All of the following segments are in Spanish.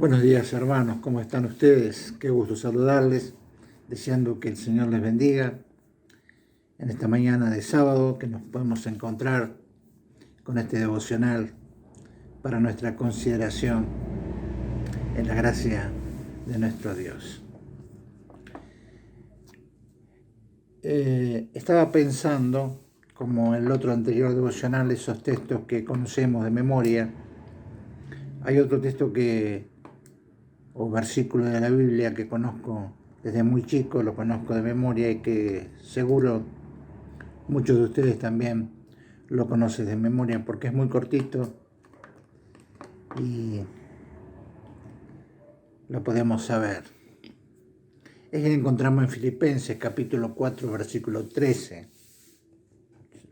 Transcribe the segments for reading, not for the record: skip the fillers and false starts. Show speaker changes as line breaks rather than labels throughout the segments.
Buenos días, hermanos, ¿cómo están ustedes? Qué gusto saludarles, deseando que el Señor les bendiga en esta mañana de sábado, que nos podemos encontrar con este devocional para nuestra consideración en la gracia de nuestro Dios. Estaba pensando, como en el otro anterior devocional, esos textos que conocemos de memoria. Hay otro texto o versículo de la Biblia que conozco desde muy chico, lo conozco de memoria y que seguro muchos de ustedes también lo conocen de memoria porque es muy cortito y lo podemos saber. Es que encontramos en Filipenses capítulo 4, versículo 13.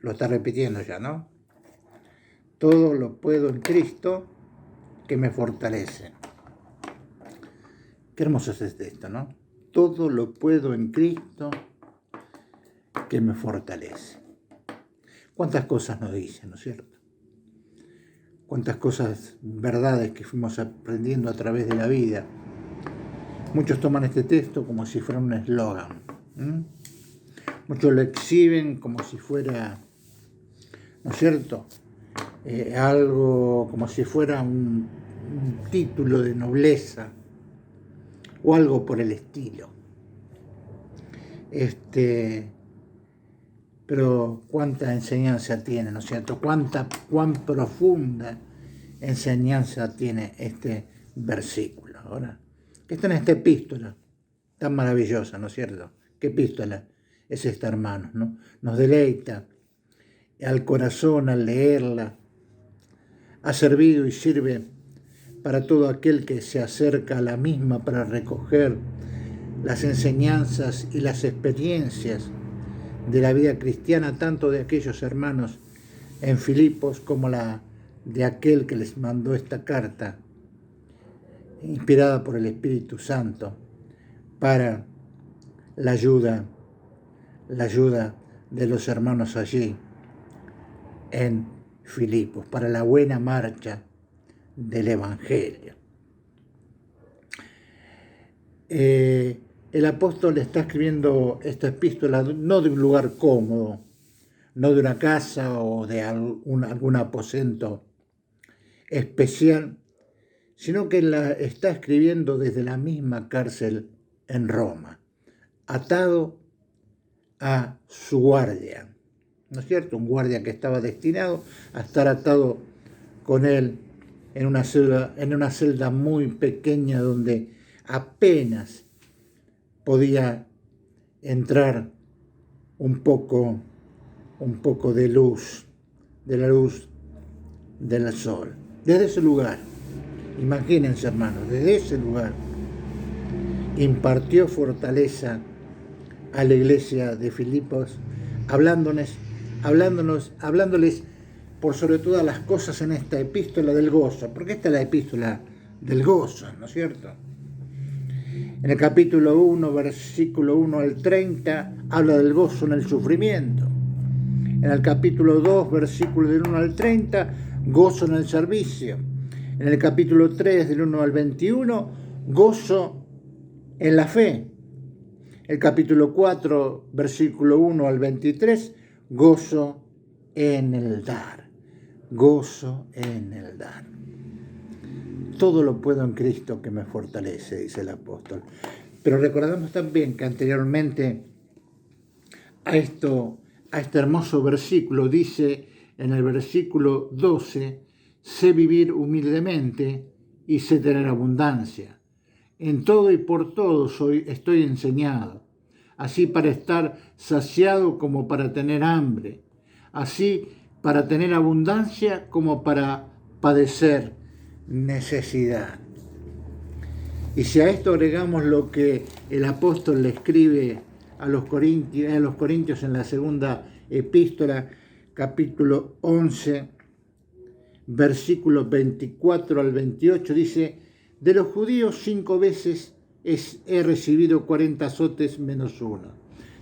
Lo está repitiendo ya, ¿no? Todo lo puedo en Cristo que me fortalece. Qué hermoso es este texto, ¿no? Todo lo puedo en Cristo que me fortalece. ¿Cuántas cosas nos dicen, no es cierto? Cuántas cosas, verdades que fuimos aprendiendo a través de la vida. Muchos toman este texto como si fuera un eslogan. Muchos lo exhiben como si fuera, ¿no es cierto? Algo como si fuera un título de nobleza o algo por el estilo. Pero cuánta enseñanza tiene, ¿no es cierto? Cuán profunda enseñanza tiene este versículo. Ahora, que está en esta epístola tan maravillosa, ¿no es cierto? ¿Qué epístola es esta, hermanos? ¿No? Nos deleita al corazón al leerla. Ha servido y sirve para todo aquel que se acerca a la misma para recoger las enseñanzas y las experiencias de la vida cristiana, tanto de aquellos hermanos en Filipos como la de aquel que les mandó esta carta, inspirada por el Espíritu Santo, para la ayuda de los hermanos allí en Filipos, para la buena marcha del Evangelio. El apóstol está escribiendo esta epístola no de un lugar cómodo, no de una casa o de algún aposento especial, sino que la está escribiendo desde la misma cárcel en Roma, atado a su guardia, ¿no es cierto? Un guardia que estaba destinado a estar atado con él en una celda muy pequeña donde apenas podía entrar un poco de luz, de la luz del sol. Desde ese lugar, imagínense, hermanos, desde ese lugar impartió fortaleza a la iglesia de Filipos, hablándoles por sobre todas las cosas en esta epístola del gozo, porque esta es la epístola del gozo, ¿no es cierto? En el capítulo 1, versículo 1 al 30, habla del gozo en el sufrimiento. En el capítulo 2, versículo del 1 al 30, gozo en el servicio. En el capítulo 3, del 1 al 21, gozo en la fe. El capítulo 4, versículo 1 al 23, gozo en el dar. Gozo en el dar. Todo lo puedo en Cristo que me fortalece, dice el apóstol. Pero recordamos también que anteriormente a este hermoso versículo dice en el versículo 12, sé vivir humildemente y sé tener abundancia. En todo y por todo estoy enseñado, así para estar saciado como para tener hambre, así para tener abundancia como para padecer necesidad. Y si a esto agregamos lo que el apóstol le escribe a los corintios en la segunda epístola, capítulo 11, versículos 24 al 28, dice: de los judíos 5 veces he recibido 40 azotes menos uno.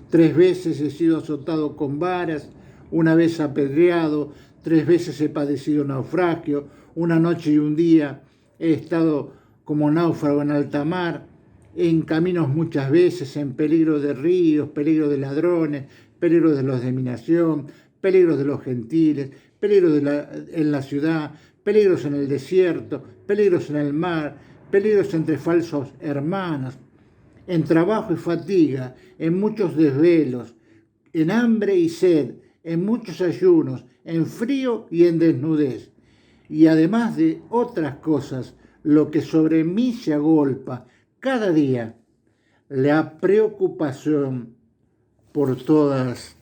3 veces he sido azotado con varas, 1 vez apedreado, 3 veces he padecido naufragio, 1 noche y 1 día he estado como náufrago en alta mar, en caminos muchas veces, en peligro de ríos, peligro de ladrones, peligro de los de mi nación, peligros de los gentiles, peligros en la ciudad, peligros en el desierto, peligros en el mar, peligros entre falsos hermanos, en trabajo y fatiga, en muchos desvelos, en hambre y sed, en muchos ayunos, en frío y en desnudez. Y además de otras cosas, lo que sobre mí se agolpa cada día, la preocupación por todas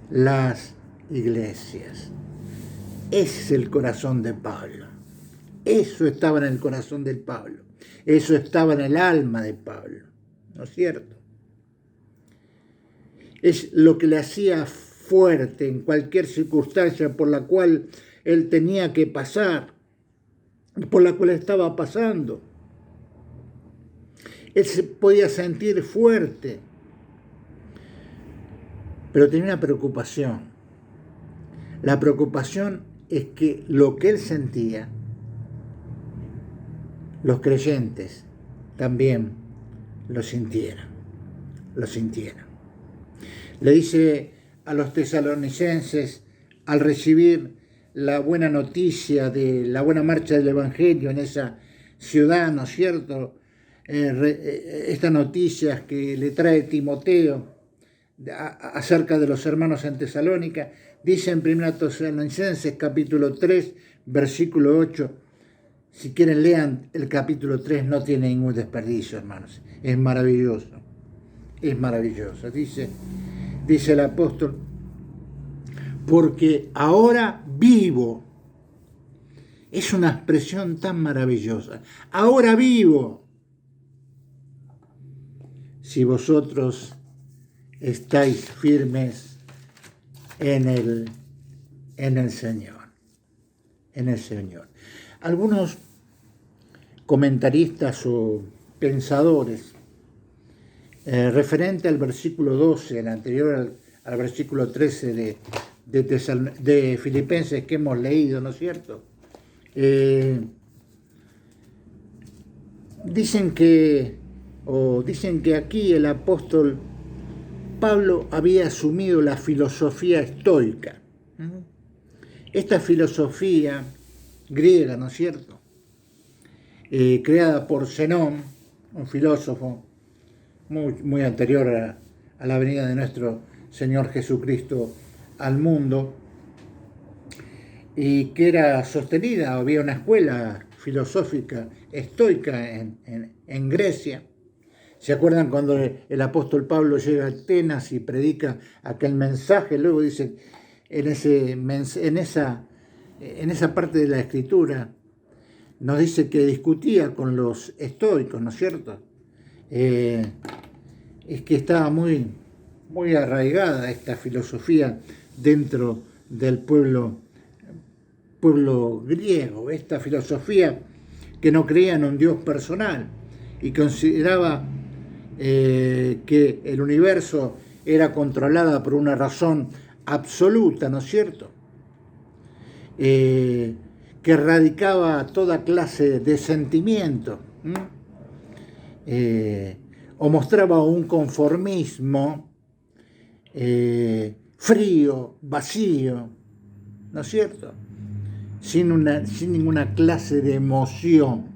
las iglesias. Ese es el corazón de Pablo. Eso estaba en el corazón de Pablo. Eso estaba en el alma de Pablo. ¿No es cierto? Es lo que le hacía fuerte en cualquier circunstancia por la cual él tenía que pasar, por la cual estaba pasando. Él se podía sentir fuerte, pero tenía una preocupación. La preocupación es que lo que él sentía, los creyentes también lo sintieran. Le dice a los tesalonicenses, al recibir la buena noticia de la buena marcha del Evangelio en esa ciudad, ¿no es cierto? Estas noticias que le trae Timoteo acerca de los hermanos en Tesalónica, dice en 1 Tesalonicenses capítulo 3, versículo 8, si quieren lean el capítulo 3, no tiene ningún desperdicio, hermanos, es maravilloso, dice el apóstol, porque ahora vivo. Es una expresión tan maravillosa. Ahora vivo. Si vosotros estáis firmes en el Señor. Algunos comentaristas o pensadores, referente al versículo 12, el anterior al versículo 13 de Filipenses que hemos leído, ¿no es cierto? Dicen que aquí el apóstol Pablo había asumido la filosofía estoica. Esta filosofía griega, ¿no es cierto? Creada por Zenón, un filósofo muy anterior a la venida de nuestro Señor Jesucristo al mundo, y que era sostenida, había una escuela filosófica estoica en Grecia. ¿Se acuerdan cuando el apóstol Pablo llega a Atenas y predica aquel mensaje? Luego dice, en esa parte de la escritura, nos dice que discutía con los estoicos, ¿no es cierto? Es que estaba muy arraigada esta filosofía dentro del pueblo griego, esta filosofía que no creía en un Dios personal y consideraba que el universo era controlada por una razón absoluta, ¿no es cierto? Que erradicaba toda clase de sentimiento, o mostraba un conformismo frío, vacío, ¿no es cierto? Sin ninguna clase de emoción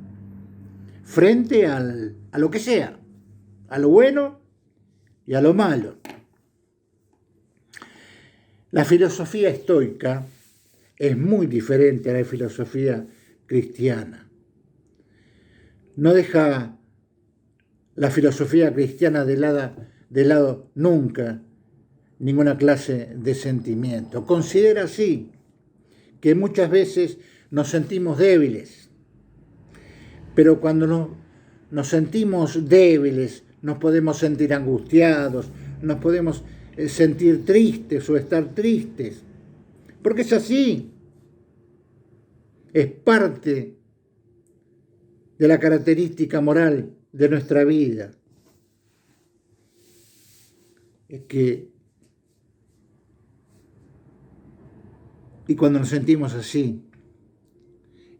frente a lo que sea, a lo bueno y a lo malo. La filosofía estoica es muy diferente a la filosofía cristiana. No deja la filosofía cristiana de lado nunca ninguna clase de sentimiento. Considera así que muchas veces nos sentimos débiles, pero cuando nos sentimos débiles, nos podemos sentir angustiados, nos podemos sentir tristes o estar tristes, porque es así, es parte de la característica moral de nuestra vida. Y cuando nos sentimos así,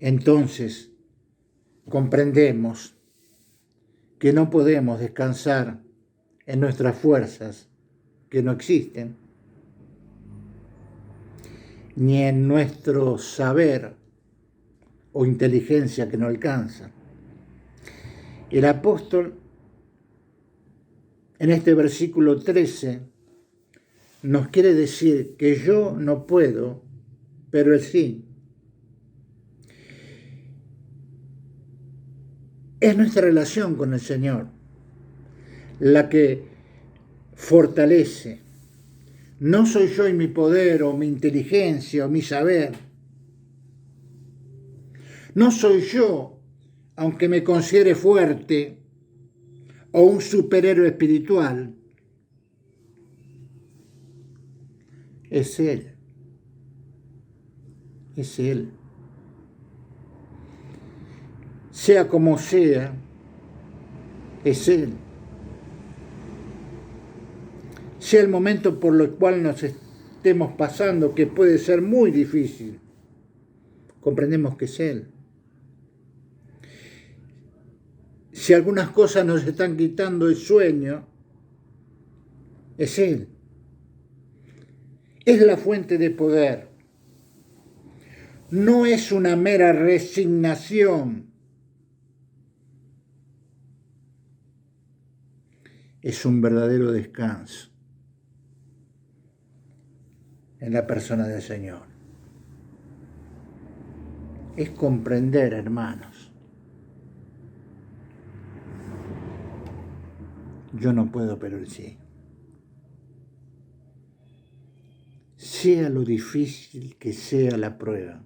entonces comprendemos que no podemos descansar en nuestras fuerzas que no existen, ni en nuestro saber o inteligencia que no alcanza. El apóstol en este versículo 13 nos quiere decir que yo no puedo, pero él sí. Es nuestra relación con el Señor la que fortalece. No soy yo y mi poder o mi inteligencia o mi saber. No soy yo, aunque me considere fuerte o un superhéroe espiritual. Es Él. Es Él. Sea como sea, es Él. Sea el momento por el cual nos estemos pasando, que puede ser muy difícil, comprendemos que es Él. Si algunas cosas nos están quitando el sueño, es Él. Es la fuente de poder. No es una mera resignación. Es un verdadero descanso en la persona del Señor. Es comprender, hermanos. Yo no puedo, pero Él sí. Sea lo difícil que sea la prueba,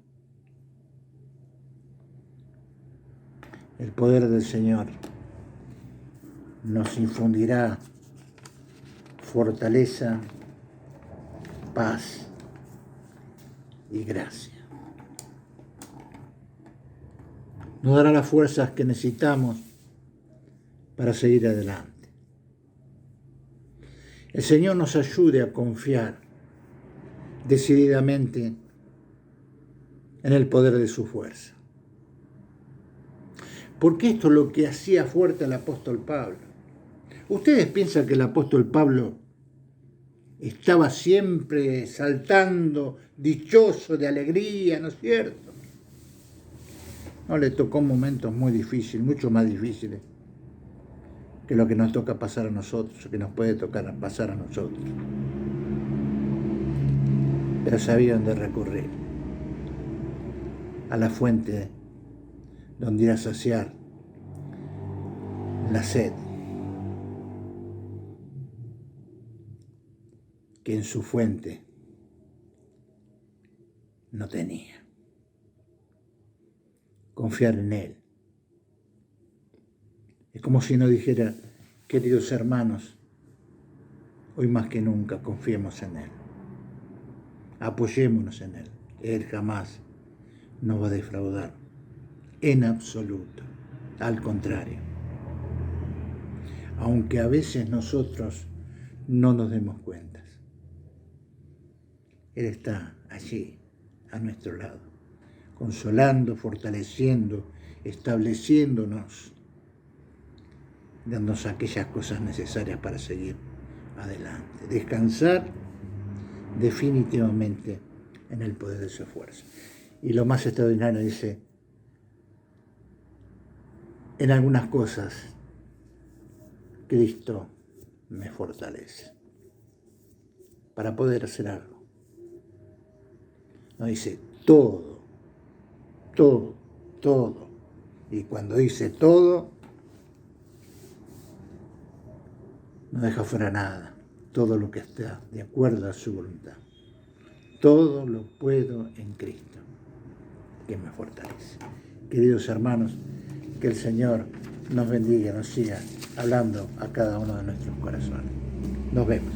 el poder del Señor nos infundirá fortaleza, paz y gracia. Nos dará las fuerzas que necesitamos para seguir adelante. El Señor nos ayude a confiar decididamente en el poder de su fuerza. Porque esto es lo que hacía fuerte al apóstol Pablo. ¿Ustedes piensan que el apóstol Pablo estaba siempre saltando, dichoso de alegría, ¿no es cierto? No, le tocó momentos muy difíciles, mucho más difíciles que lo que nos toca pasar a nosotros, que nos puede tocar pasar a nosotros. Pero sabía dónde recurrir, a la fuente donde ir a saciar la sed que en su fuente no tenía. Confiar en Él. Es como si nos dijera, queridos hermanos, hoy más que nunca confiemos en Él. Apoyémonos en Él. Él jamás nos va a defraudar. En absoluto. Al contrario. Aunque a veces nosotros no nos demos cuenta. Él está allí, a nuestro lado, consolando, fortaleciendo, estableciéndonos, dándonos aquellas cosas necesarias para seguir adelante. Descansar definitivamente en el poder de su fuerza. Y lo más extraordinario dice, en algunas cosas Cristo me fortalece para poder hacer algo. No dice todo. Y cuando dice todo, no deja fuera nada. Todo lo que está de acuerdo a su voluntad. Todo lo puedo en Cristo, que me fortalece. Queridos hermanos, que el Señor nos bendiga, nos siga hablando a cada uno de nuestros corazones. Nos vemos.